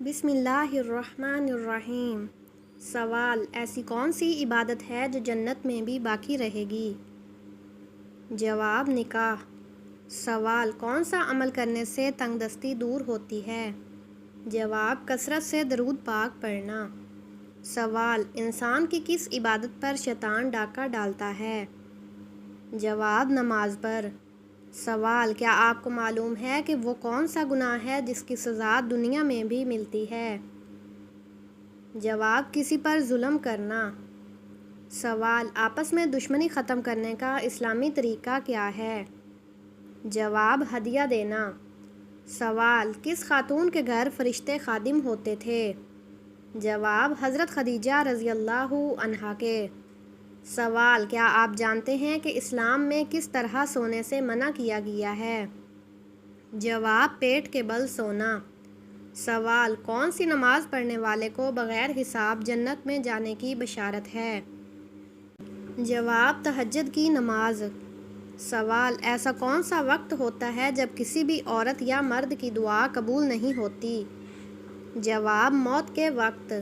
بسم اللہ الرحمن الرحیم۔ سوال: ایسی کون سی عبادت ہے جو جنت میں بھی باقی رہے گی؟ جواب: نکاح۔ سوال: کون سا عمل کرنے سے تنگ دستی دور ہوتی ہے؟ جواب: کثرت سے درود پاک پڑھنا۔ سوال: انسان کی کس عبادت پر شیطان ڈاکہ ڈالتا ہے؟ جواب: نماز پر۔ سوال: کیا آپ کو معلوم ہے کہ وہ کون سا گناہ ہے جس کی سزا دنیا میں بھی ملتی ہے؟ جواب: کسی پر ظلم کرنا۔ سوال: آپس میں دشمنی ختم کرنے کا اسلامی طریقہ کیا ہے؟ جواب: ہدیہ دینا۔ سوال: کس خاتون کے گھر فرشتے خادم ہوتے تھے؟ جواب: حضرت خدیجہ رضی اللہ عنہا کے۔ سوال: کیا آپ جانتے ہیں کہ اسلام میں کس طرح سونے سے منع کیا گیا ہے؟ جواب: پیٹ کے بل سونا۔ سوال: کون سی نماز پڑھنے والے کو بغیر حساب جنت میں جانے کی بشارت ہے؟ جواب: تہجد کی نماز۔ سوال: ایسا کون سا وقت ہوتا ہے جب کسی بھی عورت یا مرد کی دعا قبول نہیں ہوتی؟ جواب: موت کے وقت۔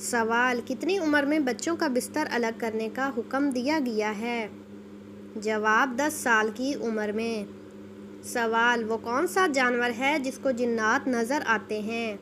سوال: کتنی عمر میں بچوں کا بستر الگ کرنے کا حکم دیا گیا ہے؟ جواب: 10 سال کی عمر میں۔ سوال: وہ کون سا جانور ہے جس کو جنات نظر آتے ہیں؟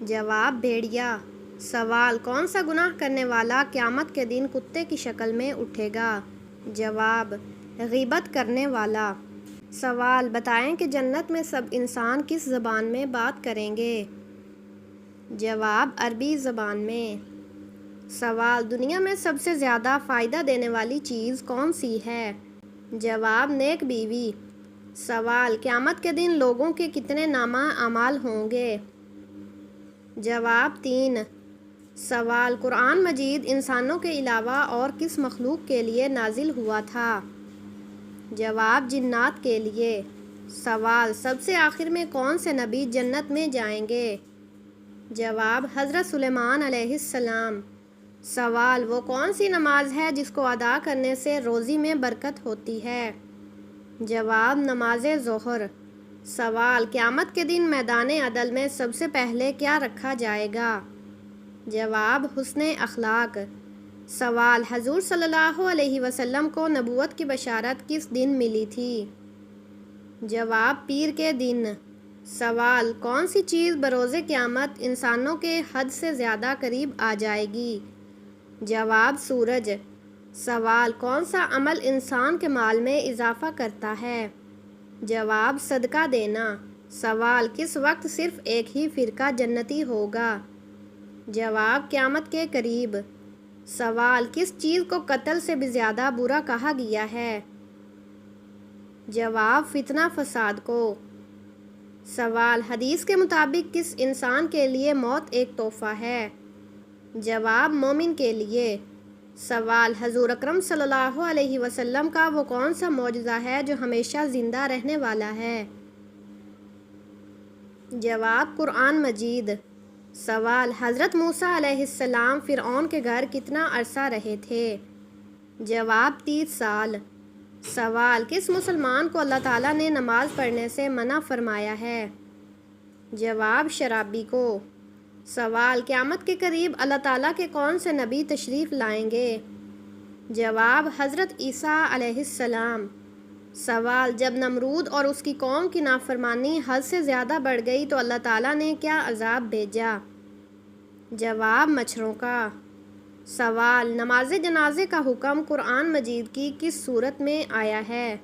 جواب: بھیڑیا۔ سوال: کون سا گناہ کرنے والا قیامت کے دن کتے کی شکل میں اٹھے گا؟ جواب: غیبت کرنے والا۔ سوال: بتائیں کہ جنت میں سب انسان کس زبان میں بات کریں گے؟ جواب: عربی زبان میں۔ سوال: دنیا میں سب سے زیادہ فائدہ دینے والی چیز کون سی ہے؟ جواب: نیک بیوی۔ سوال: قیامت کے دن لوگوں کے کتنے نامہ اعمال ہوں گے؟ جواب: 3۔ سوال: قرآن مجید انسانوں کے علاوہ اور کس مخلوق کے لیے نازل ہوا تھا؟ جواب: جنات کے لیے۔ سوال: سب سے آخر میں کون سے نبی جنت میں جائیں گے؟ جواب: حضرت سلیمان علیہ السلام۔ سوال: وہ کون سی نماز ہے جس کو ادا کرنے سے روزی میں برکت ہوتی ہے؟ جواب: نماز ظہر۔ سوال: قیامت کے دن میدان عدل میں سب سے پہلے کیا رکھا جائے گا؟ جواب: حسن اخلاق۔ سوال: حضور صلی اللہ علیہ وسلم کو نبوت کی بشارت کس دن ملی تھی؟ جواب: پیر کے دن۔ سوال: کون سی چیز بروز قیامت انسانوں کے حد سے زیادہ قریب آ جائے گی؟ جواب: سورج۔ سوال: کون سا عمل انسان کے مال میں اضافہ کرتا ہے؟ جواب: صدقہ دینا۔ سوال: کس وقت صرف ایک ہی فرقہ جنتی ہوگا؟ جواب: قیامت کے قریب۔ سوال: کس چیز کو قتل سے بھی زیادہ برا کہا گیا ہے؟ جواب: فتنہ فساد کو۔ سوال: حدیث کے مطابق کس انسان کے لیے موت ایک تحفہ ہے؟ جواب: مومن کے لیے۔ سوال: حضور اکرم صلی اللہ علیہ وسلم کا وہ کون سا معجزہ ہے جو ہمیشہ زندہ رہنے والا ہے؟ جواب: قرآن مجید۔ سوال: حضرت موسیٰ علیہ السلام فرعون کے گھر کتنا عرصہ رہے تھے؟ جواب: 30 سال۔ سوال: کس مسلمان کو اللہ تعالیٰ نے نماز پڑھنے سے منع فرمایا ہے؟ جواب: شرابی کو۔ سوال: قیامت کے قریب اللہ تعالیٰ کے کون سے نبی تشریف لائیں گے؟ جواب: حضرت عیسیٰ علیہ السلام۔ سوال: جب نمرود اور اس کی قوم کی نافرمانی حد سے زیادہ بڑھ گئی تو اللہ تعالیٰ نے کیا عذاب بھیجا؟ جواب: مچھروں کا۔ سوال: نماز جنازے کا حکم قرآن مجید کی کس سورت میں آیا ہے؟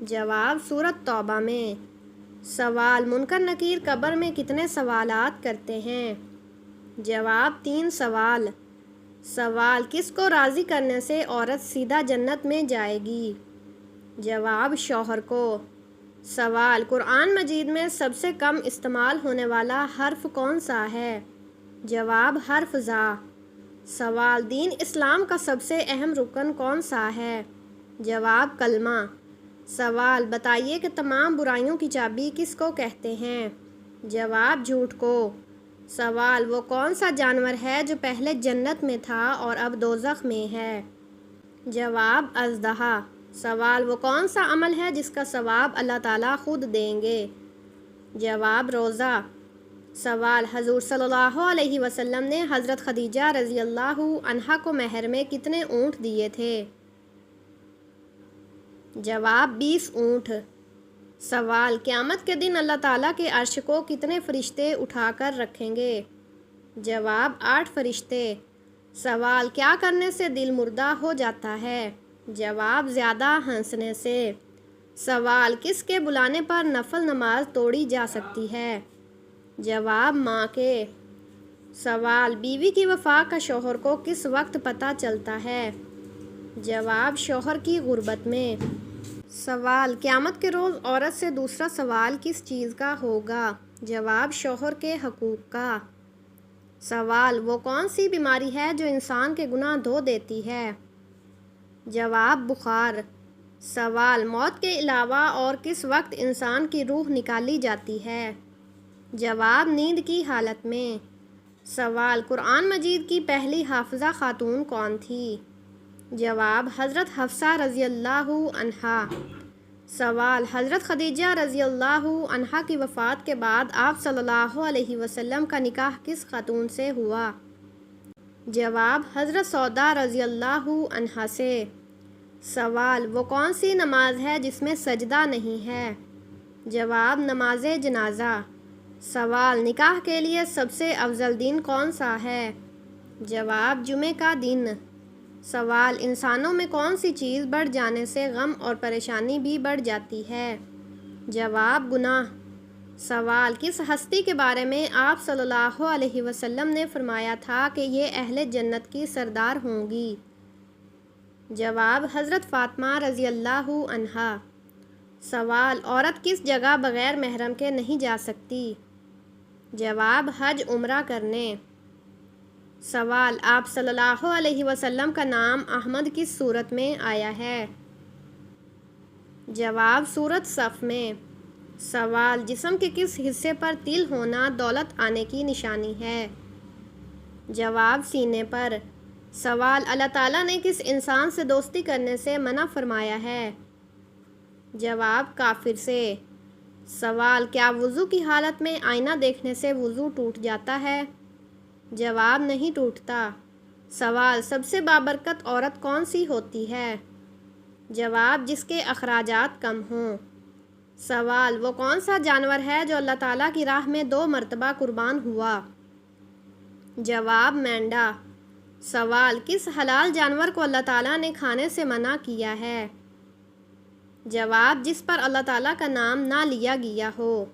جواب: سورۃ توبہ میں۔ سوال: منکر نکیر قبر میں کتنے سوالات کرتے ہیں؟ جواب: 3 سوال۔ سوال: کس کو راضی کرنے سے عورت سیدھا جنت میں جائے گی؟ جواب: شوہر کو۔ سوال: قرآن مجید میں سب سے کم استعمال ہونے والا حرف کون سا ہے؟ جواب: حرف زا۔ سوال: دین اسلام کا سب سے اہم رکن کون سا ہے؟ جواب: کلمہ۔ سوال: بتائیے کہ تمام برائیوں کی چابی کس کو کہتے ہیں؟ جواب: جھوٹ کو۔ سوال: وہ کون سا جانور ہے جو پہلے جنت میں تھا اور اب دوزخ میں ہے؟ جواب: اژدہا۔ سوال: وہ کون سا عمل ہے جس کا ثواب اللہ تعالیٰ خود دیں گے؟ جواب: روزہ۔ سوال: حضور صلی اللہ علیہ وسلم نے حضرت خدیجہ رضی اللہ عنہا کو مہر میں کتنے اونٹ دیے تھے؟ جواب: 20 اونٹ۔ سوال: قیامت کے دن اللہ تعالیٰ کے عرش کو کتنے فرشتے اٹھا کر رکھیں گے؟ جواب: 8 فرشتے۔ سوال: کیا کرنے سے دل مردہ ہو جاتا ہے؟ جواب: زیادہ ہنسنے سے۔ سوال: کس کے بلانے پر نفل نماز توڑی جا سکتی ہے؟ جواب: ماں کے۔ سوال: بیوی کی وفات کا شوہر کو کس وقت پتہ چلتا ہے؟ جواب: شوہر کی غربت میں۔ سوال: قیامت کے روز عورت سے دوسرا سوال کس چیز کا ہوگا؟ جواب: شوہر کے حقوق کا۔ سوال: وہ کون سی بیماری ہے جو انسان کے گناہ دھو دیتی ہے؟ جواب: بخار۔ سوال: موت کے علاوہ اور کس وقت انسان کی روح نکالی جاتی ہے؟ جواب: نیند کی حالت میں۔ سوال: قرآن مجید کی پہلی حافظہ خاتون کون تھی؟ جواب: حضرت حفصہ رضی اللہ عنہا۔ سوال: حضرت خدیجہ رضی اللہ عنہا کی وفات کے بعد آپ صلی اللہ علیہ وسلم کا نکاح کس خاتون سے ہوا؟ جواب: حضرت سودا رضی اللہ عنہا سے۔ سوال: وہ کون سی نماز ہے جس میں سجدہ نہیں ہے؟ جواب: نماز جنازہ۔ سوال: نکاح کے لیے سب سے افضل دن کون سا ہے؟ جواب: جمعہ کا دن۔ سوال: انسانوں میں کون سی چیز بڑھ جانے سے غم اور پریشانی بھی بڑھ جاتی ہے؟ جواب: گناہ۔ سوال: کس ہستی کے بارے میں آپ صلی اللہ علیہ وسلم نے فرمایا تھا کہ یہ اہل جنت کی سردار ہوں گی؟ جواب: حضرت فاطمہ رضی اللہ عنہا۔ سوال: عورت کس جگہ بغیر محرم کے نہیں جا سکتی؟ جواب: حج عمرہ کرنے۔ سوال: آپ صلی اللہ علیہ وسلم کا نام احمد کس سورت میں آیا ہے؟ جواب: سورت صف میں۔ سوال: جسم کے کس حصے پر تل ہونا دولت آنے کی نشانی ہے؟ جواب: سینے پر۔ سوال: اللہ تعالیٰ نے کس انسان سے دوستی کرنے سے منع فرمایا ہے؟ جواب: کافر سے۔ سوال: کیا وضو کی حالت میں آئینہ دیکھنے سے وضو ٹوٹ جاتا ہے؟ جواب: نہیں ٹوٹتا۔ سوال: سب سے بابرکت عورت کون سی ہوتی ہے؟ جواب: جس کے اخراجات کم ہوں۔ سوال: وہ کون سا جانور ہے جو اللہ تعالیٰ کی راہ میں 2 مرتبہ قربان ہوا؟ جواب: مینڈا۔ سوال: کس حلال جانور کو اللہ تعالیٰ نے کھانے سے منع کیا ہے؟ جواب: جس پر اللہ تعالیٰ کا نام نہ لیا گیا ہو۔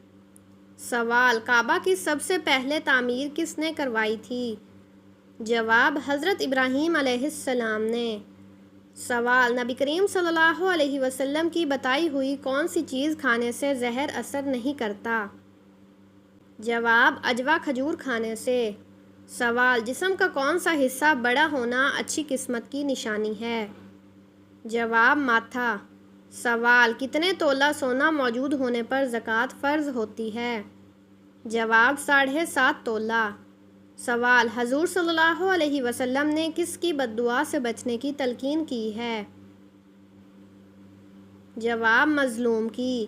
سوال: کعبہ کی سب سے پہلے تعمیر کس نے کروائی تھی؟ جواب: حضرت ابراہیم علیہ السلام نے۔ سوال: نبی کریم صلی اللہ علیہ وسلم کی بتائی ہوئی کون سی چیز کھانے سے زہر اثر نہیں کرتا؟ جواب: اجوا کھجور کھانے سے۔ سوال: جسم کا کون سا حصہ بڑا ہونا اچھی قسمت کی نشانی ہے؟ جواب: ماتھا۔ سوال: کتنے تولہ سونا موجود ہونے پر زکوٰۃ فرض ہوتی ہے؟ جواب: 7.5 تولہ۔ سوال: حضور صلی اللہ علیہ وسلم نے کس کی بد دعا سے بچنے کی تلقین کی ہے؟ جواب: مظلوم کی۔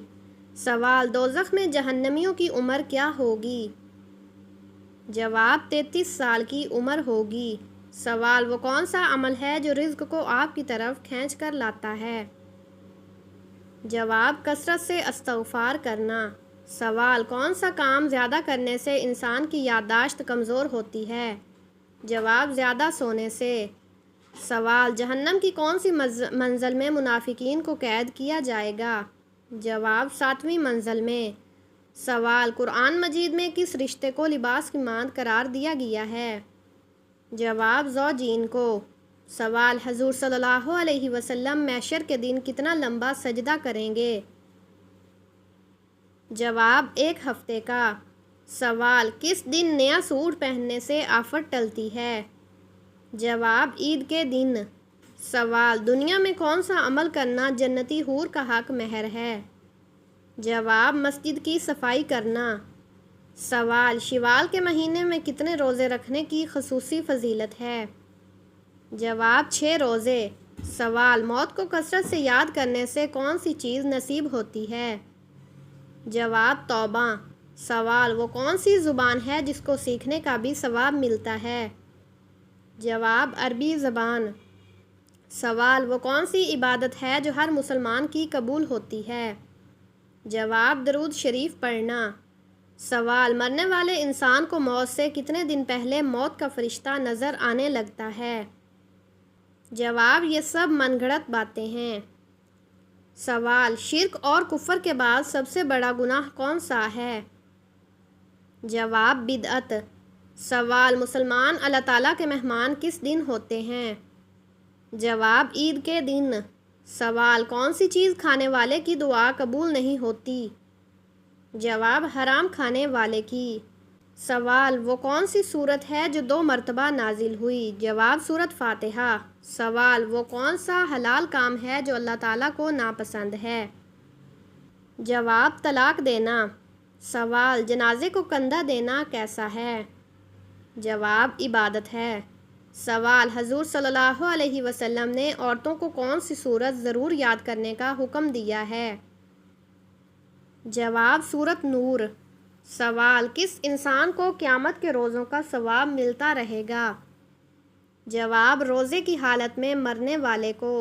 سوال: دوزخ میں جہنمیوں کی عمر کیا ہوگی؟ جواب: 33 سال کی عمر ہوگی۔ سوال: وہ کون سا عمل ہے جو رزق کو آپ کی طرف کھینچ کر لاتا ہے؟ جواب: کثرت سے استغفار کرنا۔ سوال: کون سا کام زیادہ کرنے سے انسان کی یادداشت کمزور ہوتی ہے؟ جواب: زیادہ سونے سے۔ سوال: جہنم کی کون سی منزل میں منافقین کو قید کیا جائے گا؟ جواب: 7ویں منزل میں۔ سوال: قرآن مجید میں کس رشتے کو لباس کی مانند قرار دیا گیا ہے؟ جواب: زوجین کو۔ سوال: حضور صلی اللہ علیہ وسلم محشر کے دن کتنا لمبا سجدہ کریں گے؟ جواب: 1 ہفتے کا۔ سوال: کس دن نیا سوٹ پہننے سے آفت ٹلتی ہے؟ جواب: عید کے دن۔ سوال: دنیا میں کون سا عمل کرنا جنتی حور کا حق مہر ہے؟ جواب: مسجد کی صفائی کرنا۔ سوال: شوال کے مہینے میں کتنے روزے رکھنے کی خصوصی فضیلت ہے؟ جواب: 6 روزے۔ سوال: موت کو کثرت سے یاد کرنے سے کون سی چیز نصیب ہوتی ہے؟ جواب: توبہ۔ سوال: وہ کون سی زبان ہے جس کو سیکھنے کا بھی ثواب ملتا ہے؟ جواب: عربی زبان۔ سوال: وہ کون سی عبادت ہے جو ہر مسلمان کی قبول ہوتی ہے؟ جواب: درود شریف پڑھنا۔ سوال: مرنے والے انسان کو موت سے کتنے دن پہلے موت کا فرشتہ نظر آنے لگتا ہے؟ جواب: یہ سب من گھڑت باتیں ہیں۔ سوال: شرک اور کفر کے بعد سب سے بڑا گناہ کون سا ہے؟ جواب: بدعت۔ سوال: مسلمان اللہ تعالیٰ کے مہمان کس دن ہوتے ہیں؟ جواب: عید کے دن۔ سوال: کون سی چیز کھانے والے کی دعا قبول نہیں ہوتی؟ جواب: حرام کھانے والے کی۔ سوال: وہ کون سی سورت ہے جو 2 مرتبہ نازل ہوئی؟ جواب: سورت فاتحہ۔ سوال: وہ کون سا حلال کام ہے جو اللہ تعالیٰ کو ناپسند ہے؟ جواب: طلاق دینا۔ سوال: جنازے کو کندھا دینا کیسا ہے؟ جواب: عبادت ہے۔ سوال: حضور صلی اللہ علیہ وسلم نے عورتوں کو کون سی سورت ضرور یاد کرنے کا حکم دیا ہے؟ جواب: سورت نور۔ سوال: کس انسان کو قیامت کے روزوں کا ثواب ملتا رہے گا؟ جواب: روزے کی حالت میں مرنے والے کو۔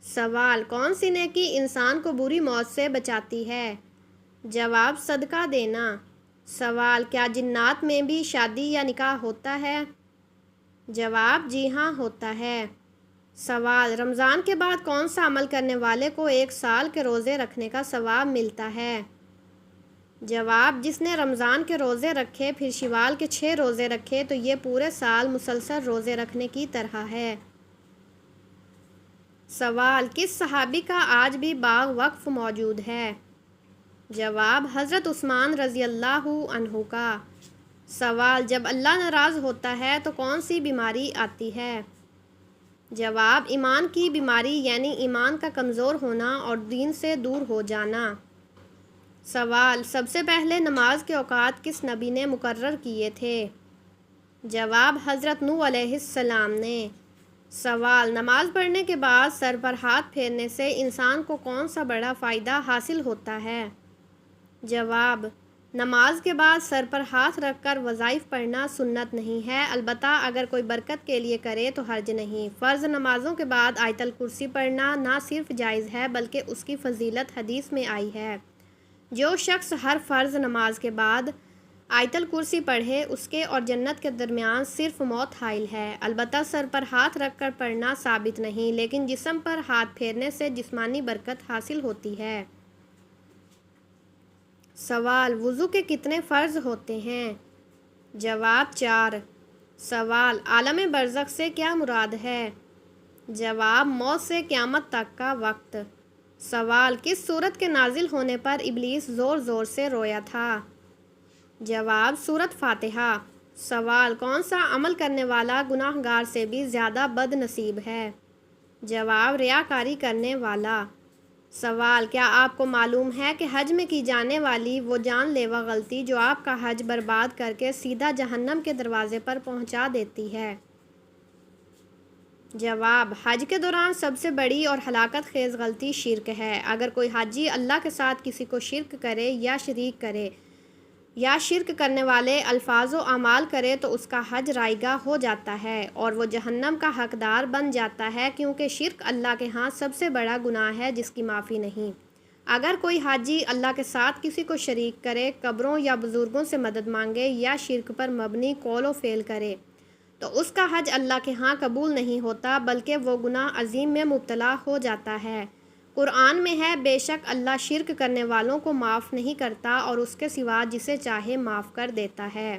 سوال: کون سی نیکی انسان کو بری موت سے بچاتی ہے؟ جواب: صدقہ دینا۔ سوال: کیا جنات میں بھی شادی یا نکاح ہوتا ہے؟ جواب: جی ہاں ہوتا ہے۔ سوال: رمضان کے بعد کون سا عمل کرنے والے کو 1 سال کے روزے رکھنے کا ثواب ملتا ہے؟ جواب: جس نے رمضان کے روزے رکھے پھر شوال کے 6 روزے رکھے تو یہ پورے سال مسلسل روزے رکھنے کی طرح ہے۔ سوال: کس صحابی کا آج بھی باغ وقف موجود ہے؟ جواب: حضرت عثمان رضی اللہ عنہ کا۔ سوال: جب اللہ ناراض ہوتا ہے تو کون سی بیماری آتی ہے؟ جواب: ایمان کی بیماری، یعنی ایمان کا کمزور ہونا اور دین سے دور ہو جانا۔ سوال: سب سے پہلے نماز کے اوقات کس نبی نے مقرر کیے تھے؟ جواب: حضرت نوح علیہ السلام نے۔ سوال: نماز پڑھنے کے بعد سر پر ہاتھ پھیرنے سے انسان کو کون سا بڑا فائدہ حاصل ہوتا ہے؟ جواب: نماز کے بعد سر پر ہاتھ رکھ کر وظائف پڑھنا سنت نہیں ہے، البتہ اگر کوئی برکت کے لیے کرے تو حرج نہیں۔ فرض نمازوں کے بعد آیت الکرسی پڑھنا نہ صرف جائز ہے بلکہ اس کی فضیلت حدیث میں آئی ہے۔ جو شخص ہر فرض نماز کے بعد آیت الکرسی پڑھے اس کے اور جنت کے درمیان صرف موت حائل ہے۔ البتہ سر پر ہاتھ رکھ کر پڑھنا ثابت نہیں، لیکن جسم پر ہاتھ پھیرنے سے جسمانی برکت حاصل ہوتی ہے۔ سوال: وضو کے کتنے فرض ہوتے ہیں؟ جواب: 4۔ سوال: عالم برزخ سے کیا مراد ہے؟ جواب: موت سے قیامت تک کا وقت۔ سوال: کس سورت کے نازل ہونے پر ابلیس زور زور سے رویا تھا؟ جواب: سورت فاتحہ۔ سوال: کون سا عمل کرنے والا گناہ گار سے بھی زیادہ بد نصیب ہے؟ جواب: ریاکاری کرنے والا۔ سوال: کیا آپ کو معلوم ہے کہ حج میں کی جانے والی وہ جان لیوا غلطی جو آپ کا حج برباد کر کے سیدھا جہنم کے دروازے پر پہنچا دیتی ہے؟ جواب: حج کے دوران سب سے بڑی اور ہلاکت خیز غلطی شرک ہے۔ اگر کوئی حاجی اللہ کے ساتھ کسی کو شرک کرے یا شریک کرے یا شرک کرنے والے الفاظ و اعمال کرے تو اس کا حج رائگاں ہو جاتا ہے اور وہ جہنم کا حقدار بن جاتا ہے، کیونکہ شرک اللہ کے ہاں سب سے بڑا گناہ ہے جس کی معافی نہیں۔ اگر کوئی حاجی اللہ کے ساتھ کسی کو شریک کرے، قبروں یا بزرگوں سے مدد مانگے یا شرک پر مبنی قول و فعل کرے تو اس کا حج اللہ کے ہاں قبول نہیں ہوتا بلکہ وہ گناہ عظیم میں مبتلا ہو جاتا ہے۔ قرآن میں ہے، بے شک اللہ شرک کرنے والوں کو معاف نہیں کرتا اور اس کے سوا جسے چاہے معاف کر دیتا ہے۔